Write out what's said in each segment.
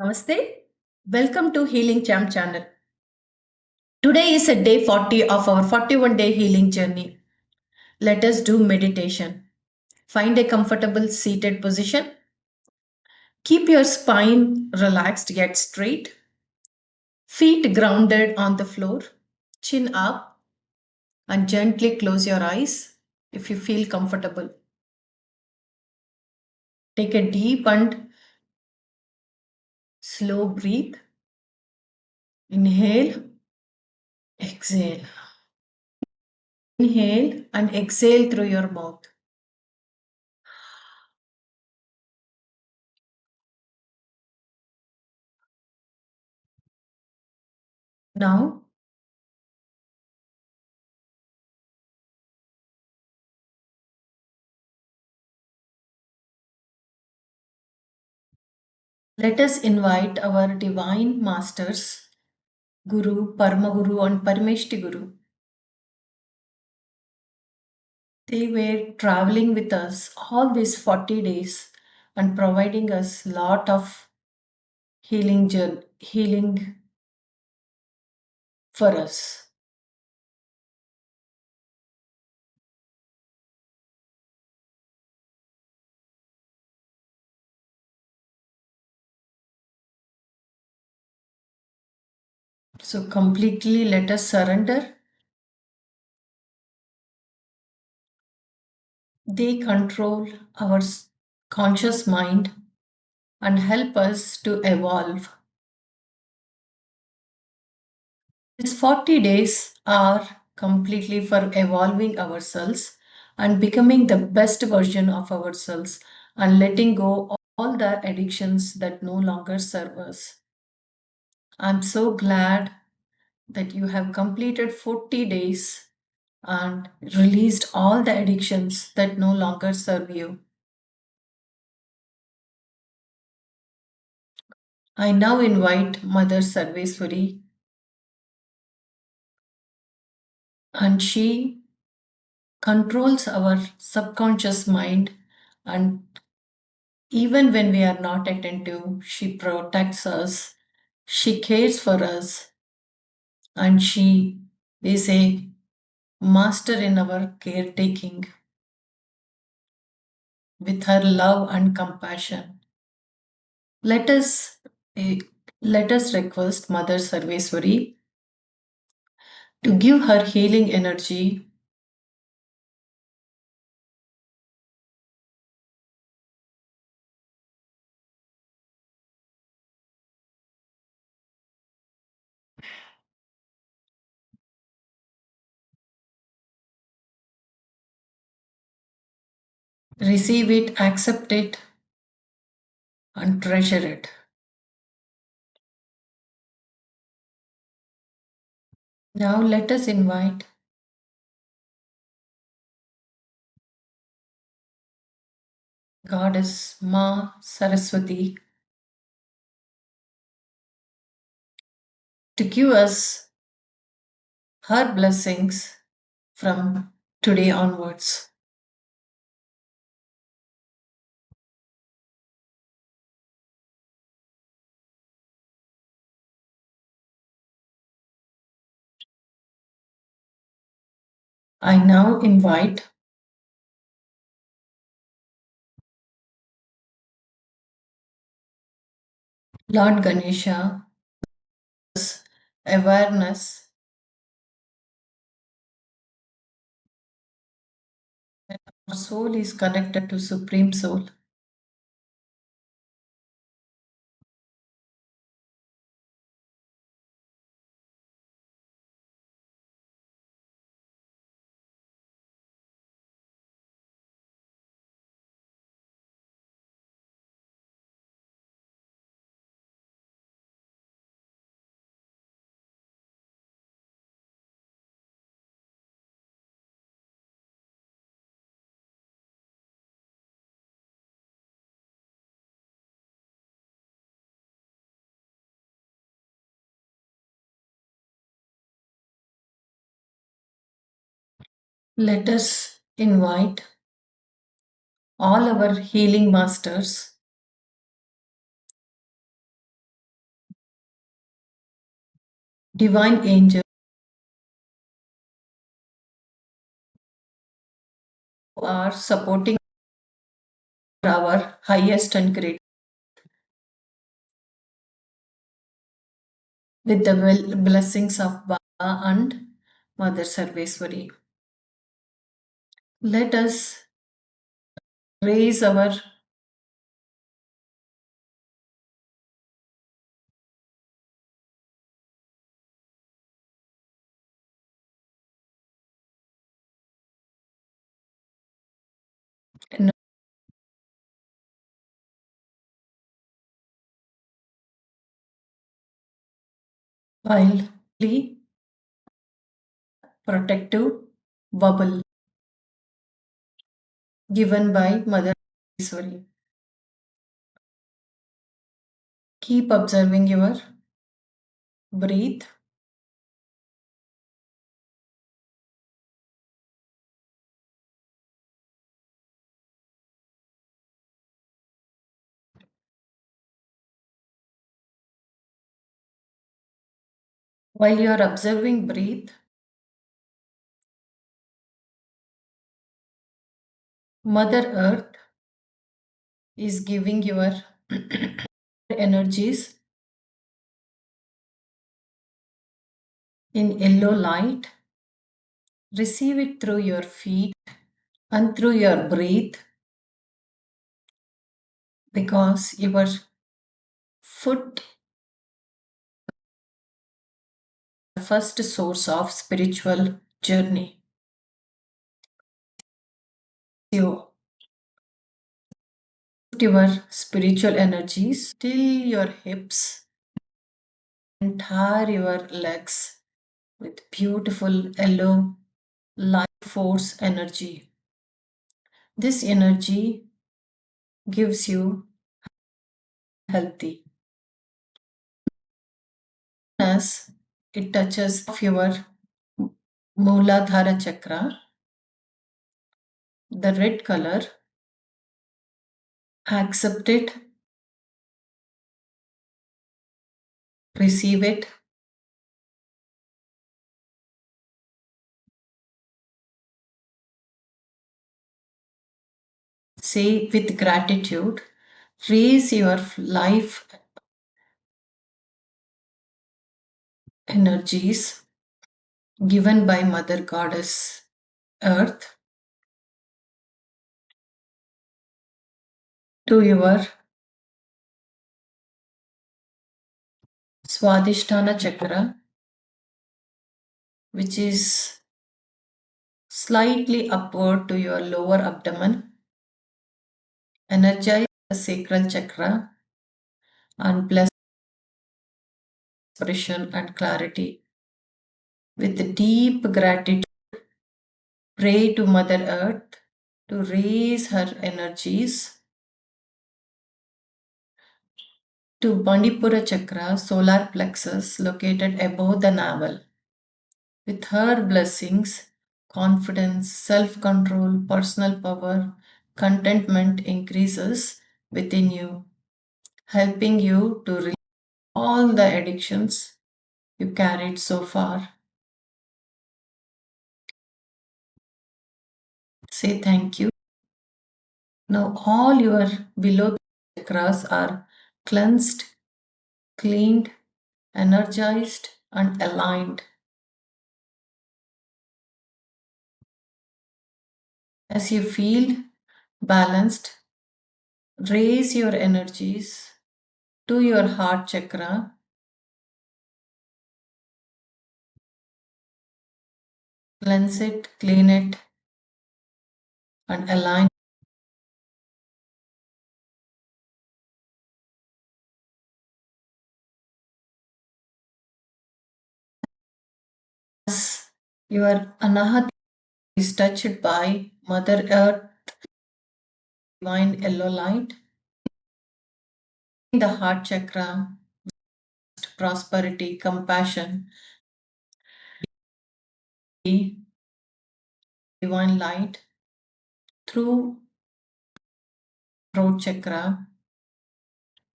Namaste. Welcome to Healing Champ channel. Today is a day 40 of our 41-day healing journey. Let us do meditation. Find a comfortable seated position. Keep your spine relaxed yet straight. Feet grounded on the floor. Chin up and gently close your eyes if you feel comfortable. Take a deep and slow breath. Inhale, exhale. Inhale and exhale through your mouth. Now let us invite our divine masters, Guru, Parmaguru, and Parameshti Guru. They were traveling with us all these 40 days and providing us lot of healing for us. So completely let us surrender. They control our conscious mind and help us to evolve. These 40 days are completely for evolving ourselves and becoming the best version of ourselves and letting go of all the addictions that no longer serve us. I'm so glad that you have completed 40 days and released all the addictions that no longer serve you. I now invite Mother Sarveswari, and she controls our subconscious mind, and even when we are not attentive, she protects us, she cares for us, and she is a master in our caretaking with her love and compassion. Let us eh, let us request Mother Sarveswari to give her healing energy. Receive it, accept it, and treasure it. Now let us invite Goddess Ma Saraswati to give us her blessings from today onwards. I now invite Lord Ganesha, awareness, that our soul is connected to Supreme Soul. Let us invite all our healing masters divine angels who are supporting our highest and greatest with the blessings of Baba and Mother Sarveswari. Let us raise our while protective bubble given by Mother Sarveswari. Keep observing your breath. While you are observing breath, Mother Earth is giving your energies in yellow light. Receive it through your feet and through your breath because your foot is the first source of spiritual journey. You your spiritual energies till your hips, entire your legs with beautiful yellow life force energy. This energy gives you healthy. As it touches of your Mooladhara chakra, the red color, accept it, receive it, say with gratitude, raise your life energies given by Mother Goddess Earth to your Swadhisthana chakra, which is slightly upward to your lower abdomen. Energize the sacral chakra and bless expression and clarity. With deep gratitude, pray to Mother Earth to raise her energies to Manipura chakra, solar plexus located above the navel. With her blessings, confidence, self control, personal power, contentment increases within you, helping you to release all the addictions you carried so far. Say thank you. Now, all your below chakras are cleansed, cleaned, energized, and aligned. As you feel balanced, raise your energies to your heart chakra, cleanse it, clean it, and align. As your anahata is touched by Mother Earth, divine yellow light, the heart chakra, prosperity, compassion, divine light through throat chakra,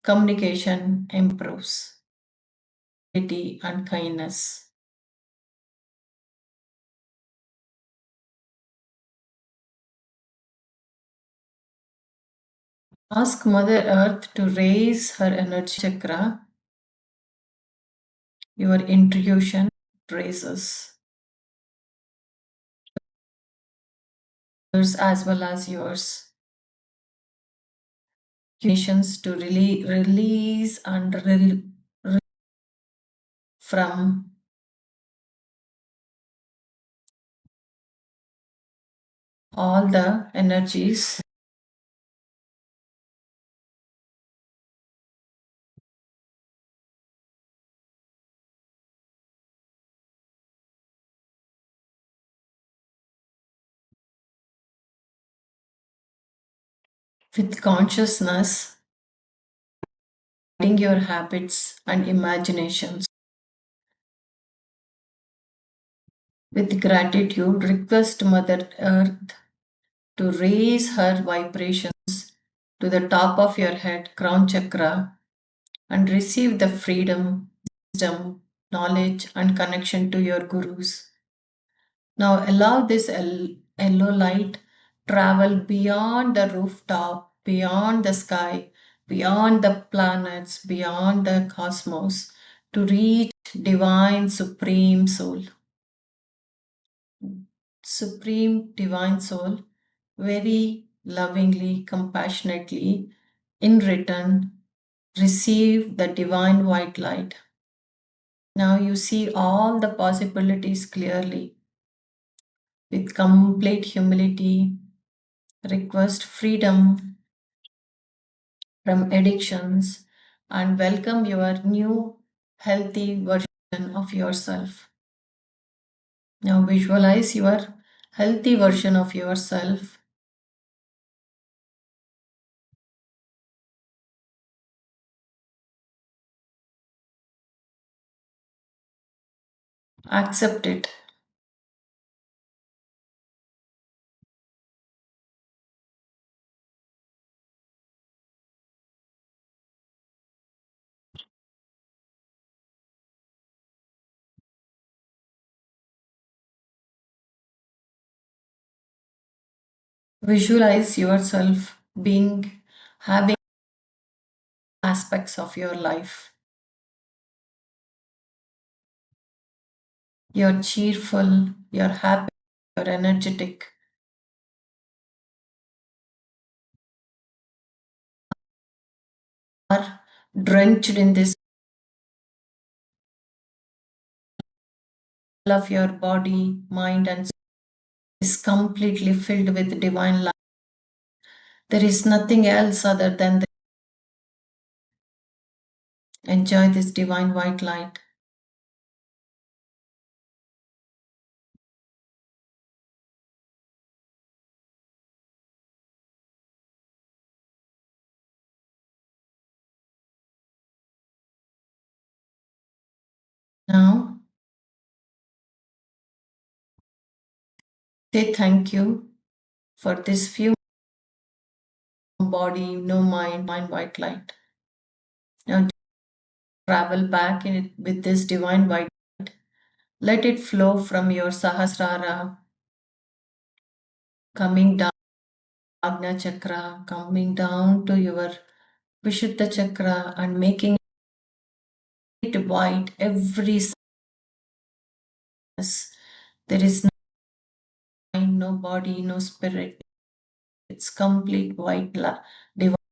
communication improves. and kindness. Ask Mother Earth to raise her energy chakra. Your intuition raises, as well as yours. Nations to release and from all the energies with consciousness, guiding your habits and imaginations. With gratitude, request Mother Earth to raise her vibrations to the top of your head, crown chakra, and receive the freedom, wisdom, knowledge, and connection to your gurus. Now allow this yellow light travel beyond the rooftop, beyond the sky, beyond the planets, beyond the cosmos to reach divine supreme soul. Supreme divine soul, very lovingly, compassionately, in return, receive the divine white light. Now you see all the possibilities clearly. With complete humility, request freedom from addictions and welcome your new healthy version of yourself. Now visualize your healthy version of yourself. Accept it. Visualize yourself being having aspects of your life. You're cheerful, you're happy, you're energetic, are drenched in this of your body, mind, and soul is completely filled with divine light. There is nothing else other than enjoy this divine white light. Now, say thank you for this few body, no mind, mind white light. Now, travel back in it with this divine white light. Let it flow from your Sahasrara, coming down Agnya chakra, coming down to your Vishuddha chakra and making it white every sense. There is no mind, no body, no spirit. It's complete white divine